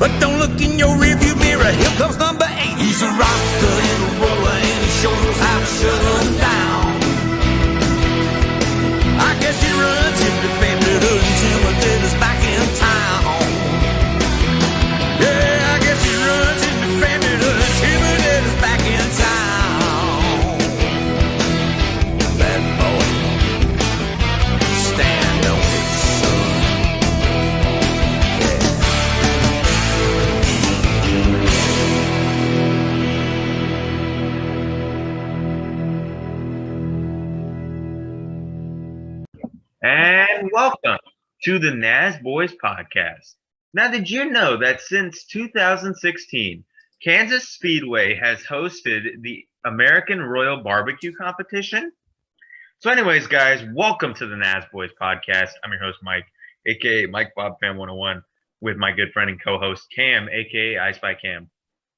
But don't look in your rearview mirror, here comes number 8. He's a rocker and a roller, and he shows us how to shut him down. I guess he runs him defended, intimidated back in town. Yeah, I guess he runs him defended, intimidated back in town. Bad boy, stand on it, son. And welcome to the Nasboys podcast. Now, did you know that since 2016, Kansas Speedway has hosted the American Royal Barbecue Competition? So anyways, guys, welcome to the Nasboys podcast. I'm your host, Mike, a.k.a. Mike Bob Fan 101, with my good friend and co-host, Cam, a.k.a. I Spy Cam.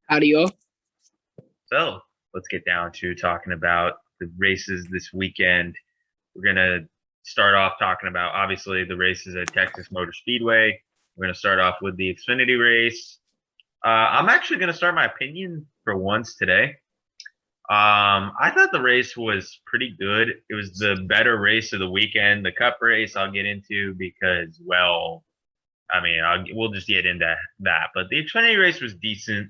Howdy, y'all. So let's get down to talking about the races this weekend. We're going to start off talking about, obviously, the races at Texas Motor Speedway. We're going to start off with the Xfinity race. I'm actually going to start my opinion for once today. I thought the race was pretty good. It was the better race of the weekend. The Cup race I'll get into because, well, I mean, we'll just get into that. But the Xfinity race was decent.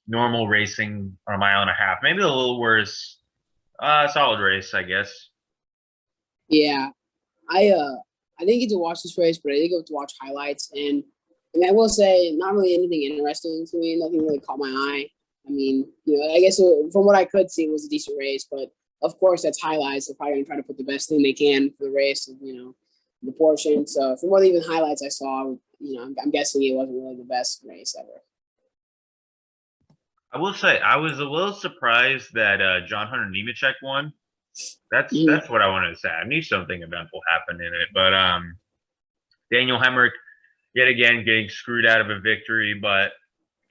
Normal racing on a mile and a half. Maybe a little worse. Solid race, I guess. Yeah, I didn't get to watch this race, but I did get to watch highlights, and I will say, not really anything interesting to me. Nothing really caught my eye. I mean, I guess from what I could see, it was a decent race, but of course, that's highlights. They're probably gonna try to put the best thing they can for the race, the portion. So from what even highlights I saw, I'm guessing it wasn't really the best race ever. I will say I was a little surprised that John Hunter Nemechek won. That's what I wanted to say. I knew something eventful happened in it, but Daniel Hemrick yet again getting screwed out of a victory, but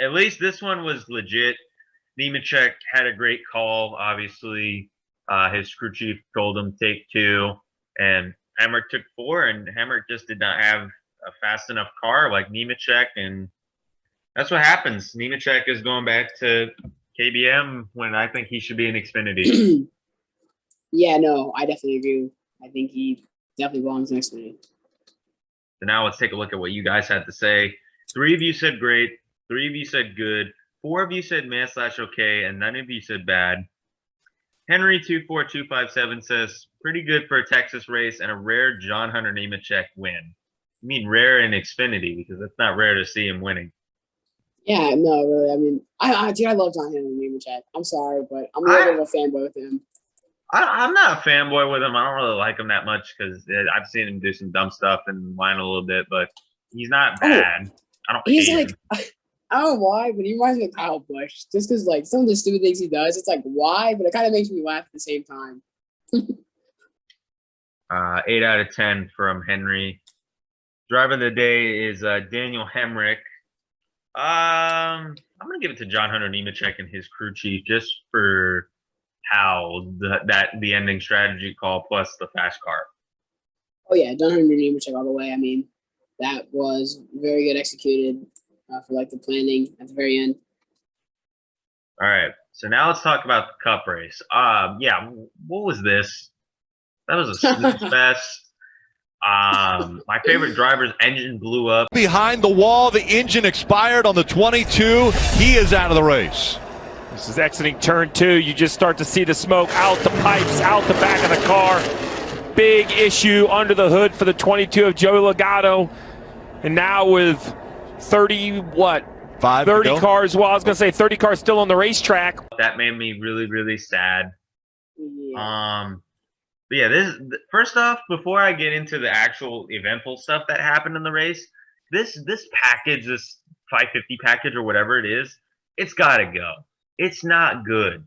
at least this one was legit. Nemechek had a great call. Obviously, his crew chief told him take 2, and Hemrick took 4, and Hemrick just did not have a fast enough car like Nemechek, and that's what happens. Nemechek is going back to KBM when I think he should be in Xfinity. Yeah, no, I definitely agree. I think he definitely belongs next to me. So now let's take a look at what you guys had to say. 3 of you said great. 3 of you said good. 4 of you said meh/okay, and none of you said bad. Henry24257 says, pretty good for a Texas race and a rare John Hunter Nemechek win. I mean rare in Xfinity because it's not rare to see him winning. Yeah, no, really. I mean, I love John Hunter Nemechek. I'm sorry, but I'm a little bit of a fanboy with him. I'm not a fanboy with him. I don't really like him that much because I've seen him do some dumb stuff and whine a little bit, but he's not bad. I don't He's hate like, him. I don't know why, but he reminds me of Kyle Busch. Just because, like, some of the stupid things he does, it's like, why? But it kind of makes me laugh at the same time. 8 out of 10 from Henry. Driver of the day is Daniel Hemrick. I'm going to give it to John Hunter Nemechek and his crew chief just for how the ending strategy call plus the fast car. Oh, yeah, John Hunter Nemechek all the way. I mean, that was very good executed for, like, the planning at the very end. All right, so now let's talk about the Cup race. Yeah, what was this? That was a snooze fest. My favorite driver's engine blew up. Behind the wall, the engine expired on the 22. He is out of the race. This is exiting turn 2. You just start to see the smoke out the pipes, out the back of the car. Big issue under the hood for the 22 of Joey Logano. And now with 30 cars, well, I was going to say 30 cars still on the racetrack. That made me really, really sad. Yeah. But yeah, first off, before I get into the actual eventful stuff that happened in the race, this package, this 550 package or whatever it is, it's got to go. It's not good.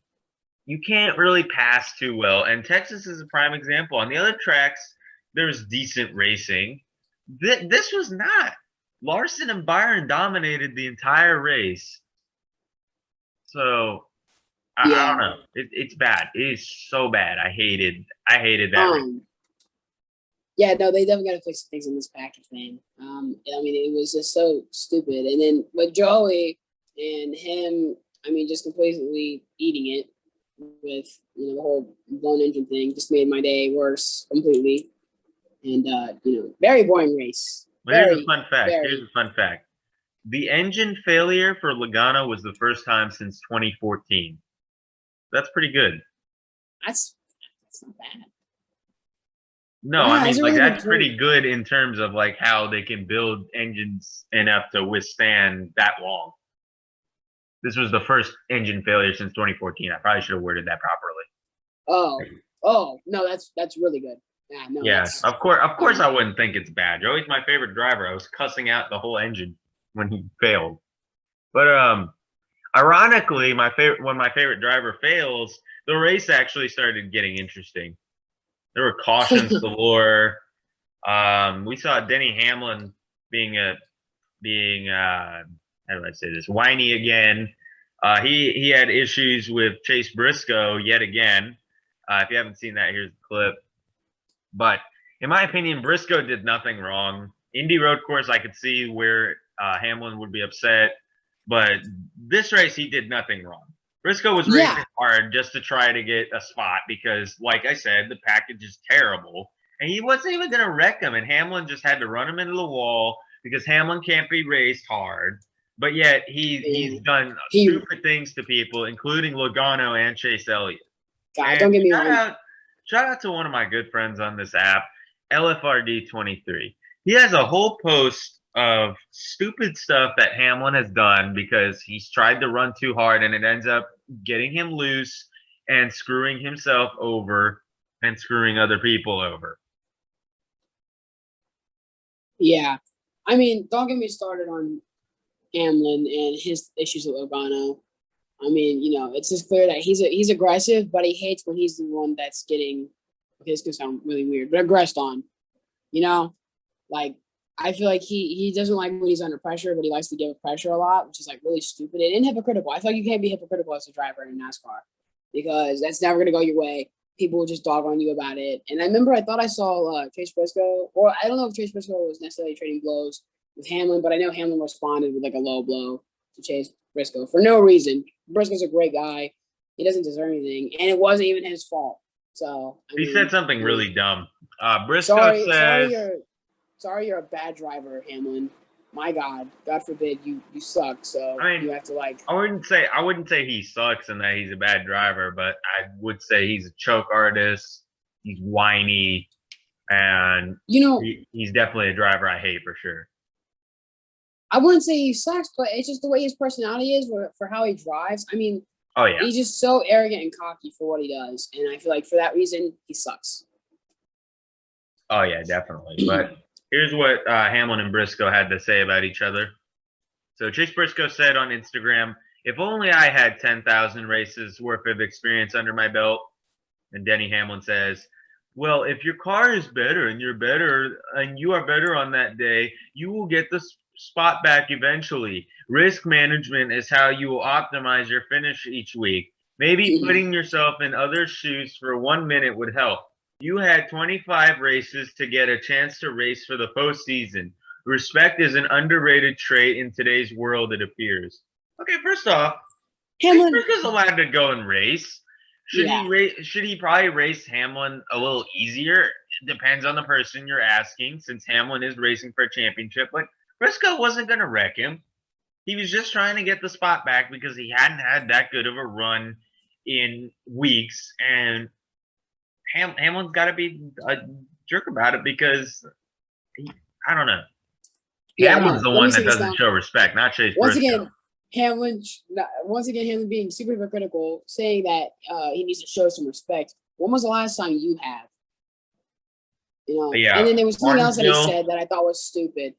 You can't really pass too well. And Texas is a prime example. On the other tracks, there's decent racing. This was not. Larson and Byron dominated the entire race. So I don't know. It's bad. It is so bad. I hated that. Yeah, no, they definitely got to fix some things in this package, man. I mean, it was just so stupid. And then with Joey and him, I mean, just completely eating it with the whole blown engine thing just made my day worse completely. And very boring race. Well, here's a fun fact. Here's a fun fact. The engine failure for Logano was the first time since 2014. That's pretty good. That's not bad. No, Yeah, I mean, like, really that's pretty good in terms of, like, how they can build engines enough to withstand that long. This was the first engine failure since 2014. I probably should have worded that properly. Oh, no, that's really good. Yeah, no. Yeah, of course I wouldn't think it's bad. Joey's my favorite driver. I was cussing out the whole engine when he failed. But ironically, when my favorite driver fails, the race actually started getting interesting. There were cautions galore. We saw Denny Hamlin being how do I say this, whiny again. He had issues with Chase Briscoe yet again. If you haven't seen that, here's the clip. But in my opinion, Briscoe did nothing wrong. Indy Road Course, I could see where Hamlin would be upset, but this race he did nothing wrong. Briscoe was racing hard just to try to get a spot because, like I said, the package is terrible. And he wasn't even going to wreck him, and Hamlin just had to run him into the wall because Hamlin can't be raced hard. But yet he's done stupid things to people, including Logano and Chase Elliott. God, don't get me wrong. Shout out to one of my good friends on this app, LFRD23. He has a whole post of stupid stuff that Hamlin has done because he's tried to run too hard and it ends up getting him loose and screwing himself over and screwing other people over. Yeah. I mean, don't get me started on Hamlin and his issues with Logano. I mean, it's just clear that he's aggressive, but he hates when he's the one that's getting, okay, this is going to sound really weird, but aggressed on. Like, I feel like he doesn't like when he's under pressure, but he likes to give pressure a lot, which is like really stupid and hypocritical. I feel like you can't be hypocritical as a driver in NASCAR because that's never going to go your way. People will just dog on you about it. And I remember I thought I saw Chase Briscoe, or I don't know if Chase Briscoe was necessarily trading blows with Hamlin, but I know Hamlin responded with like a low blow to Chase Briscoe for no reason. Briscoe's a great guy. He doesn't deserve anything, and it wasn't even his fault. So he said something really dumb. Briscoe says, "Sorry, you're a bad driver, Hamlin. My God forbid you suck. So I mean, you have to like." I wouldn't say he sucks and that he's a bad driver, but I would say he's a choke artist. He's whiny, and he's definitely a driver I hate for sure. I wouldn't say he sucks, but it's just the way his personality is for how he drives. I mean, he's just so arrogant and cocky for what he does. And I feel like for that reason, he sucks. Oh, yeah, definitely. But here's what Hamlin and Briscoe had to say about each other. So Chase Briscoe said on Instagram, "If only I had 10,000 races worth of experience under my belt." And Denny Hamlin says, "Well, if your car is better and you are better on that day, you will get the spot back eventually. Risk management is how you will optimize your finish each week. Maybe putting yourself in others' shoes for 1 minute would help. You had 25 races to get a chance to race for the postseason. Respect is an underrated trait in today's world, it appears." Okay, first off, Hamlin is allowed to go and race. Should he probably race Hamlin a little easier? It depends on the person you're asking, since Hamlin is racing for a championship. But Briscoe wasn't going to wreck him. He was just trying to get the spot back because he hadn't had that good of a run in weeks. And Hamlin's got to be a jerk about it because, I don't know. Hamlin's the one that doesn't show respect, not Chase Briscoe. Hamlin being super hypocritical, saying that he needs to show some respect. When was the last time you have? And then there was something else that he said that I thought was stupid.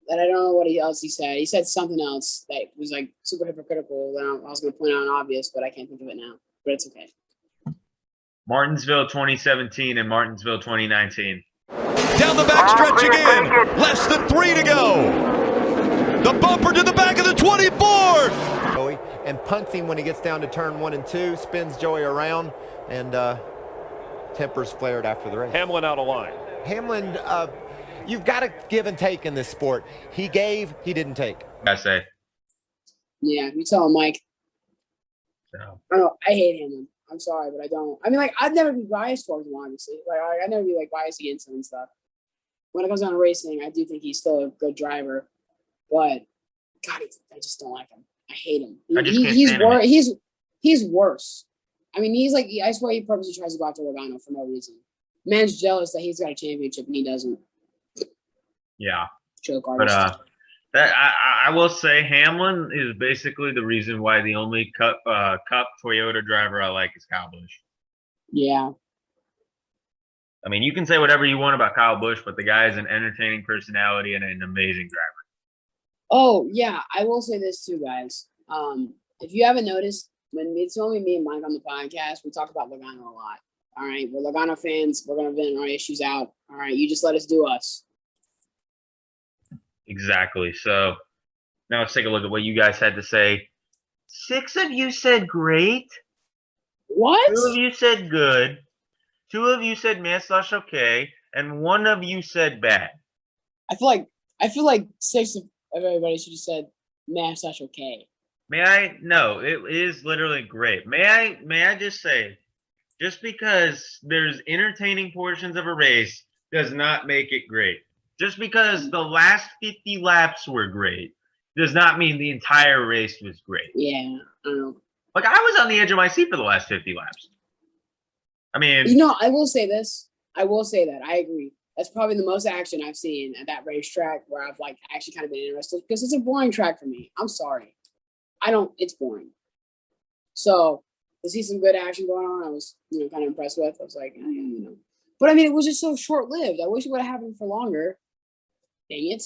That I don't know what else he said. He said something else that was like super hypocritical that I was going to point out obvious, but I can't think of it now. But it's okay. Martinsville 2017 and Martinsville 2019. Down the back stretch again. Less than 3 to go. The bumper to the back of the 24. And punts him when he gets down to turn 1 and 2. Spins Joey around and tempers flared after the race. Hamlin out of line. Hamlin, you've got to give and take in this sport. He gave, he didn't take. I say. Yeah, you tell him, Mike. So. I don't know. I hate him. I'm sorry, but I don't. I mean, like, I'd never be biased towards him, obviously. Like, I'd never be, like, biased against him and stuff. When it comes down to racing, I do think he's still a good driver. But, God, I just don't like him. I hate him. He's worse. I mean, he's like, I swear he purposely tries to go after Logano for no reason. Man's jealous that he's got a championship and he doesn't. Yeah. Joke But artist. that I will say Hamlin is basically the reason why the only Cup Toyota driver I like is Kyle Busch. Yeah. I mean, you can say whatever you want about Kyle Busch, but the guy is an entertaining personality and an amazing driver. Oh, yeah. I will say this too, guys. If you haven't noticed, when it's only me and Mike on the podcast, we talk about Logano a lot. All right. We're Logano fans. We're going to vent our issues out. All right. You just let us do us. Exactly. So now let's take a look at what you guys had to say. 6 of you said great. What? 2 of you said good. 2 of you said meh/okay, and 1 of you said bad. I feel like 6 of everybody should have said meh/okay. May I? No, it is literally great. May I just say, just because there's entertaining portions of a race does not make it great. Just because the last 50 laps were great does not mean the entire race was great. Yeah, I don't know. Like, I was on the edge of my seat for the last 50 laps. I mean, You know, I will say this. I will say that. I agree. That's probably the most action I've seen at that racetrack where I've like actually kind of been interested because it's a boring track for me. I'm sorry. It's boring. So to see some good action going on, I was, kind of impressed with. I was like, But I mean, it was just so short lived. I wish it would have happened for longer. Dang it.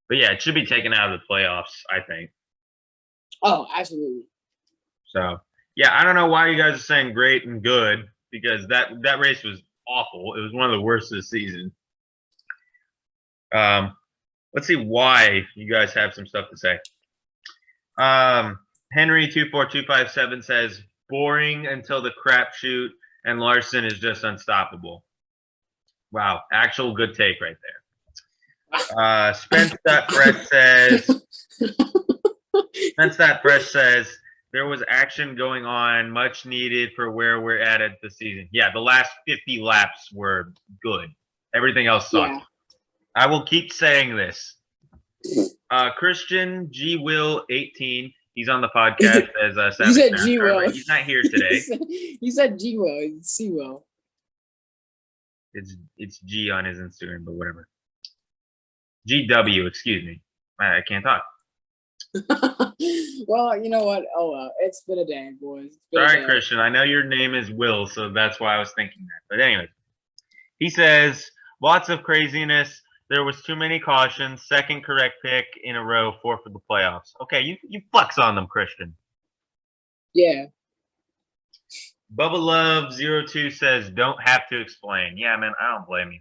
but yeah, it should be taken out of the playoffs, I think. Oh, absolutely. So, yeah, I don't know why you guys are saying great and good because that race was awful. It was one of the worst of the season. Let's see why you guys have some stuff to say. Henry24257 says boring until the crapshoot, and Larson is just unstoppable. Wow, actual good take right there. Spence.Fresh says there was action going on, much needed for where we're at the season. Yeah, the last 50 laps were good. Everything else sucked. Yeah. I will keep saying this. Christian G. Will 18. He's on the podcast as You said Savage G. NASCAR, Will. but he's not here today. You said G. Will. It's C. Will. It's G on his Instagram, but whatever. GW, excuse me. I can't talk. Well, you know what? Oh, well. It's been a day, boys. All right, Christian. I know your name is Will, so that's why I was thinking that. But anyway, he says, lots of craziness. There was too many cautions. Second correct pick in a row, 4 for the playoffs. Okay, you flex on them, Christian. Yeah. Bubba Love 02 says, don't have to explain. Yeah, man, I don't blame you.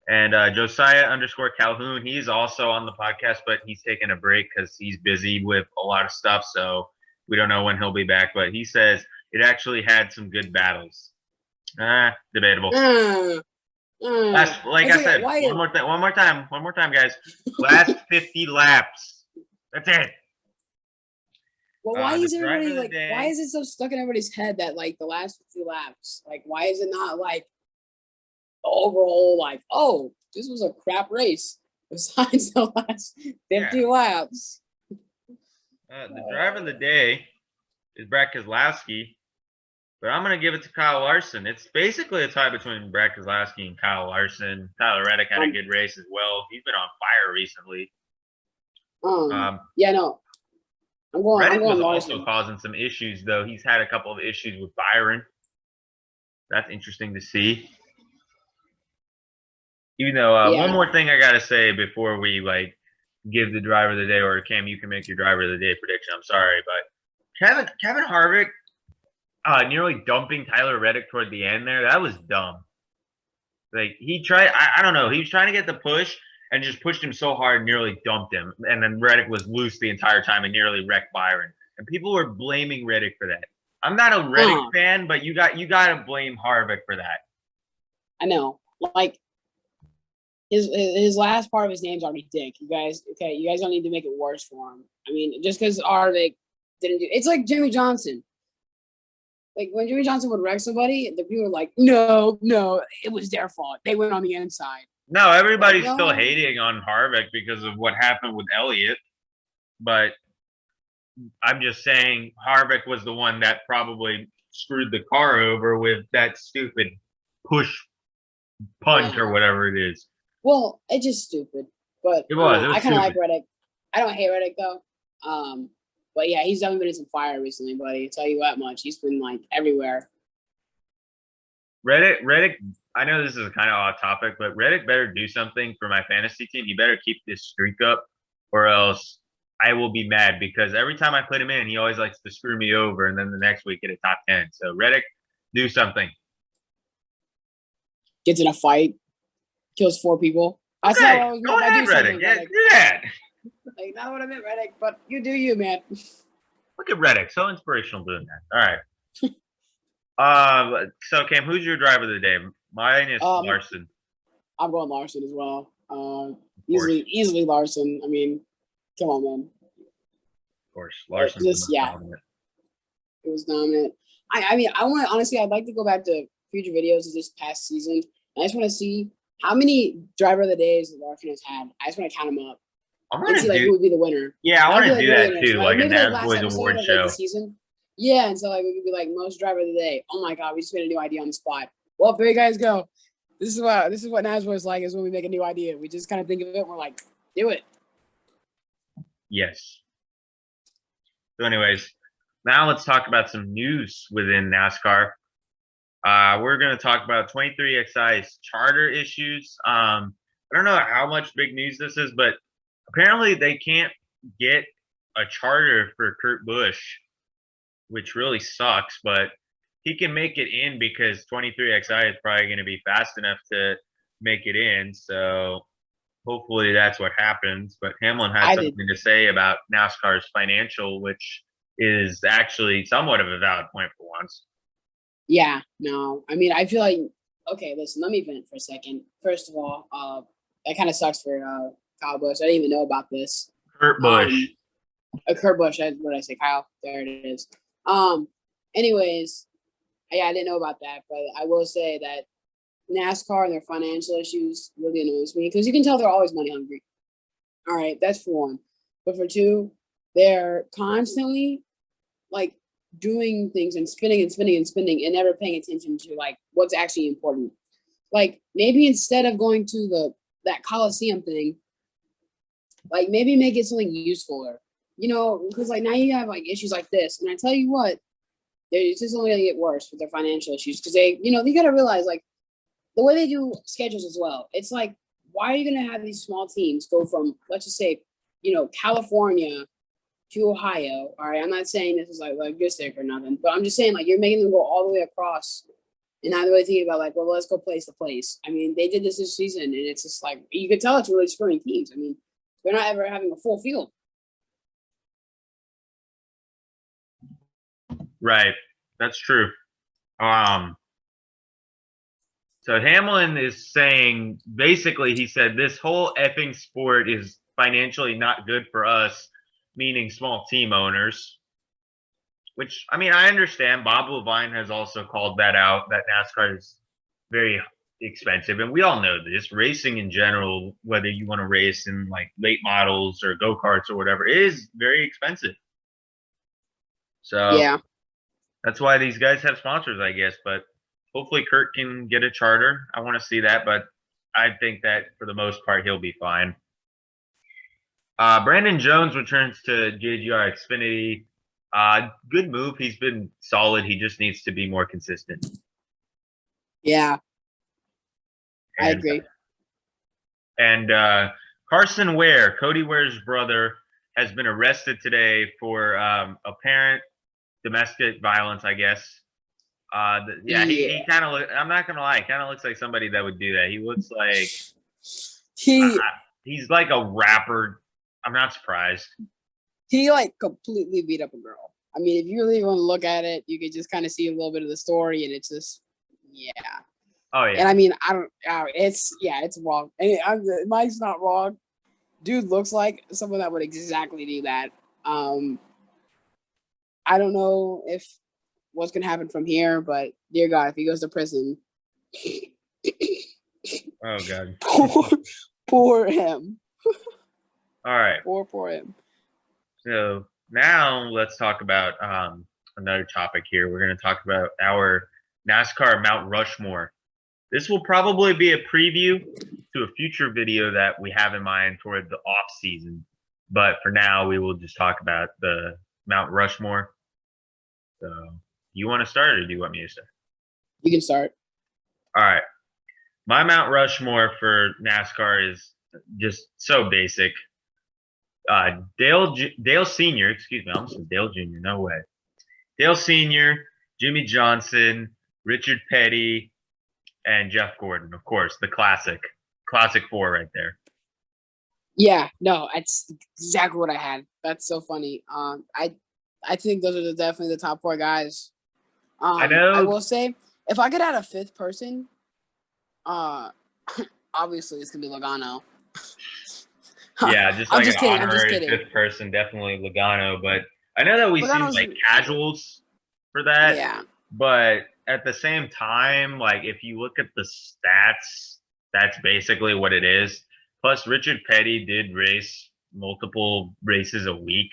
And Josiah_Calhoun, he's also on the podcast, but he's taking a break because he's busy with a lot of stuff, so we don't know when he'll be back. But he says it actually had some good battles. Debatable. Like I said, one more time, guys. Last 50 laps. That's it. Well, why is everybody like? Why is it so stuck in everybody's head that like the last 50 laps? Like, why is it not like the overall like, oh, this was a crap race besides the last 50 laps? The driver of the day is Brad Keselowski, but I'm going to give it to Kyle Larson. It's basically a tie between Brad Keselowski and Kyle Larson. Tyler Reddick had a good race as well. He's been on fire recently. Yeah, no. Reddick was Larson. also causing some issues, though. He's had a couple of issues with Byron. That's interesting to see. Even though, one more thing I got to say before we, give the driver of the day, or Cam, you can make your driver of the day prediction. I'm sorry, but Kevin Harvick nearly dumping Tyler Reddick toward the end there, that was dumb. Like, he tried, I don't know, he was trying to get the push and just pushed him so hard, nearly dumped him. And then Reddick was loose the entire time and nearly wrecked Byron. And people were blaming Reddick for that. I'm not a Reddick fan, but you got to blame Harvick for that. I know. Like his last part of his name's already Dick. You guys don't need to make it worse for him. I mean, just because Harvick didn't do it's like Jimmy Johnson. Like when Jimmy Johnson would wreck somebody, the people were like, no, it was their fault. They went on the inside. No, everybody's still hating on Harvick because of what happened with Elliott. But I'm just saying Harvick was the one that probably screwed the car over with that stupid push punt or whatever it is. Well, it's just stupid. But it was I kind of like Reddick. I don't hate Reddick though. But yeah, he's definitely been in some fire recently, buddy. I'll tell you that much. He's been like everywhere. Reddick, I know this is kind of off topic, but Reddick better do something for my fantasy team. He better keep this streak up, or else I will be mad because every time I put him in, he always likes to screw me over, and then the next week get a top 10. So Reddick, do something. Gets in a fight, kills 4 people. Okay, go ahead, Reddick. Yeah, do that. Like, not what I meant, Reddick, but you do you, man. Look at Reddick, so inspirational doing that. All right. So Cam, who's your driver of the day? Mine is Larson. I'm going Larson as well. Easily Larson. I mean, come on, man. Of course, Larson. Dominant. It was dominant. I mean, I'd like to go back to future videos of this past season. I just want to see how many driver of the days Larson has had. I just want to count them up. I want to see who would be the winner. Yeah, I want to do that too, like a Nasboys award show. Season. Yeah, and so like we could be like most driver of the day. Oh my god, we just made a new idea on the spot. Well, there you guys go. This is what Nasboys like is when we make a new idea. We just kind of think of it. And we're like, do it. Yes. So, anyways, now let's talk about some news within NASCAR. We're going to talk about 23XI's charter issues. I don't know how much big news this is, but apparently they can't get a charter for Kurt Busch, which really sucks, but he can make it in because 23XI is probably going to be fast enough to make it in. So hopefully that's what happens. But Hamlin has something to say about NASCAR's financial, which is actually somewhat of a valid point for once. Yeah, no. I mean, I feel like, okay, listen, let me vent for a second. First of all, that kind of sucks for Kyle Busch. I didn't even know about this. Kurt Busch. Kurt Busch. What did I say? Kyle. There it is. Anyways, yeah, I didn't know about that, but I will say that NASCAR and their financial issues really annoys me because you can tell they're always money hungry. All right, that's for one. But for two, they're constantly like doing things and spinning and never paying attention to like what's actually important. Like maybe instead of going to that Coliseum thing, like maybe make it something useful, because like now you have like issues like this, and I tell you what, it's just only gonna get worse with their financial issues because they got to realize like the way they do schedules as well. It's like, why are you gonna have these small teams go from, let's just say, California to Ohio? All right, I'm not saying this is like logistic or nothing, but I'm just saying like you're making them go all the way across and not really thinking about like, well, let's go place to place. I mean, they did this season, and it's just like you could tell it's really screwing teams. I mean, they're not ever having a full field. Right, that's true. So Hamlin is saying, basically, he said this whole effing sport is financially not good for us, meaning small team owners. Which, I mean, I understand. Bob Levine has also called that out, that NASCAR is very expensive. And we all know this. Racing in general, whether you want to race in like late models or go-karts or whatever, is very expensive. So yeah, that's why these guys have sponsors, I guess. But hopefully Kurt can get a charter. I want to see that, but I think that for the most part, he'll be fine. Brandon Jones returns to JGR Xfinity. Good move. He's been solid. He just needs to be more consistent. Yeah, I agree. And Carson Ware, Cody Ware's brother, has been arrested today for apparent domestic violence, I guess. He kind of I'm not gonna lie, kind of looks like somebody that would do that. He looks like he's like a rapper. I'm not surprised. He like completely beat up a girl. I mean, if you really want to look at it, you could just kind of see a little bit of the story, and it's just, yeah. Oh yeah. And I mean, I don't. It's wrong. And Mike's not wrong. Dude looks like someone that would exactly do that. I don't know if what's gonna happen from here, but dear God, if he goes to prison, Oh god. poor him. All right. Poor him. So now let's talk about another topic here. We're going to talk about our NASCAR Mount Rushmore. This will probably be a preview to a future video that we have in mind toward the off season. But for now, we will just talk about the Mount Rushmore. So, you want to start, or do you want me to start? You can start. All right. My Mount Rushmore for NASCAR is just so basic. Dale Sr., excuse me, I almost said Dale Jr., no way. Dale Sr., Jimmy Johnson, Richard Petty, and Jeff Gordon, of course, the classic four right there. Yeah, no, that's exactly what I had. That's so funny. I think those are definitely the top four guys. I know. I will say, if I could add a fifth person, obviously it's gonna be Logano. Yeah, just like just an kidding, honorary fifth person, definitely Logano. But I know that we seem like casuals for that. Yeah. But at the same time, like if you look at the stats, that's basically what it is. Plus, Richard Petty did race multiple races a week.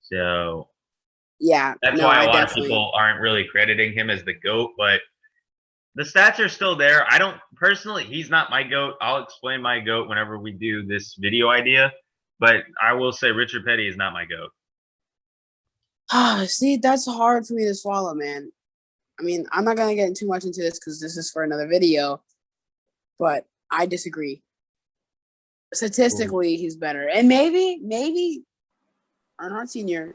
So yeah, that's why a lot of people aren't really crediting him as the GOAT, but the stats are still there. I don't personally, he's not my GOAT. I'll explain my GOAT whenever we do this video idea, but I will say Richard Petty is not my GOAT. See, that's hard for me to swallow, man. I mean, I'm not gonna get too much into this because this is for another video, but I disagree. Statistically, he's better, and maybe Earnhardt Sr.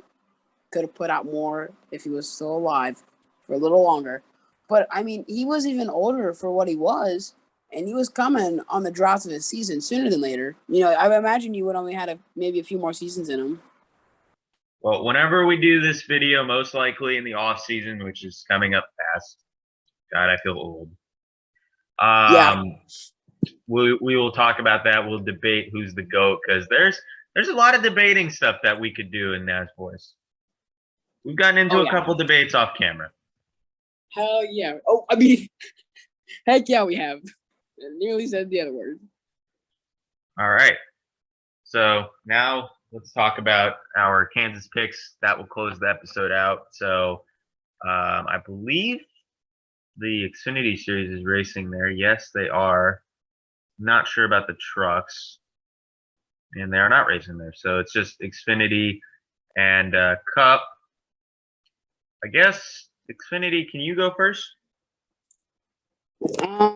could have put out more if he was still alive for a little longer. But, I mean, he was even older for what he was, and he was coming on the draft of his season sooner than later. You know, I imagine you would only had maybe a few more seasons in him. Well, whenever we do this video, most likely in the off season, which is coming up fast. God, I feel old. Yeah. We will talk about that. We'll debate who's the GOAT, because there's a lot of debating stuff that we could do in Nasboys. We've gotten into a couple debates off camera. Hell yeah. Oh, I mean, heck yeah, we have. I nearly said the other word. All right. So now let's talk about our Kansas picks. That will close the episode out. So I believe the Xfinity Series is racing there. Yes, they are. Not sure about the trucks. And they are not racing there. So it's just Xfinity and Cup. I guess Xfinity, can you go first? I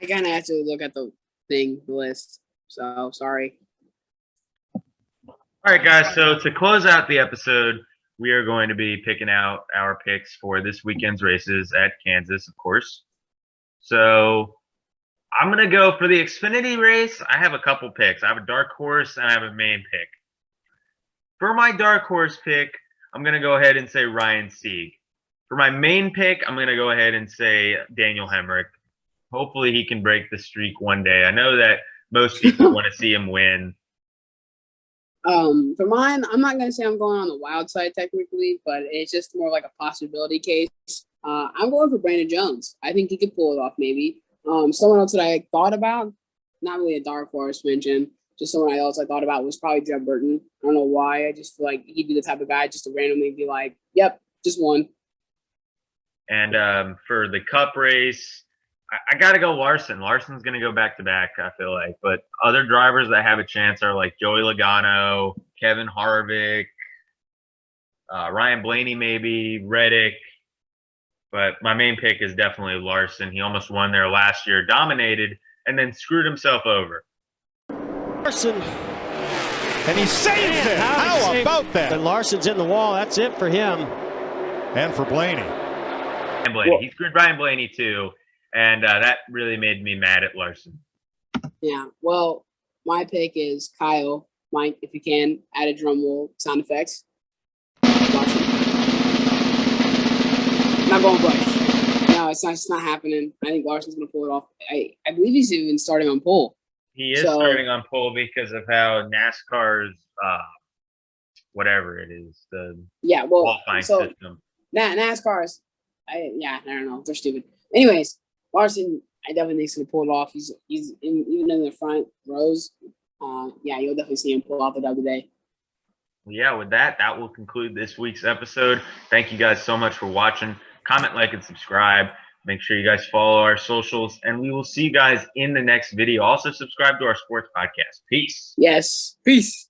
kind of have to look at the list. So sorry. All right, guys. So to close out the episode, we are going to be picking out our picks for this weekend's races at Kansas, of course. So I'm going to go for the Xfinity race. I have a couple picks. I have a dark horse and I have a main pick. For my dark horse pick, I'm going to go ahead and say Ryan Sieg. For my main pick, I'm going to go ahead and say Daniel Hemrick. Hopefully he can break the streak one day. I know that most people want to see him win. For mine, I'm not going to say I'm going on the wild side technically, but it's just more like a possibility case. I'm going for Brandon Jones. I think he could pull it off maybe. Someone else that I thought about, not really a dark horse mention, just someone else I thought about was probably Jeb Burton. I don't know why. I just feel like he'd be the type of guy just to randomly be like, yep, just one. And for the Cup race, I got to go Larson. Larson's going to go back-to-back, I feel like. But other drivers that have a chance are like Joey Logano, Kevin Harvick, Ryan Blaney maybe, Reddick. But my main pick is definitely Larson. He almost won there last year, dominated, and then screwed himself over. Larson. And he saved it. How about that? But Larson's in the wall. That's it for him. And for Blaney. And Blaney. He screwed Ryan Blaney too. And that really made me mad at Larson. Yeah. Well, my pick is Kyle. Mike, if you can, add a drum roll sound effects. not going Bush. No, it's not happening. I think Larson's going to pull it off. I believe he's even starting on pole. He is So- starting on pole because of how NASCAR's whatever it is, the Yeah, well, qualifying so system. NASCAR's, I don't know. They're stupid. Anyways, Larson, I definitely think he's going to pull it off. He's even in the front rows. Yeah, you'll definitely see him pull out the W day. Yeah, with that will conclude this week's episode. Thank you guys so much for watching. Comment, like, and subscribe. Make sure you guys follow our socials, and we will see you guys in the next video. Also, subscribe to our sports podcast. Peace. Yes. Peace.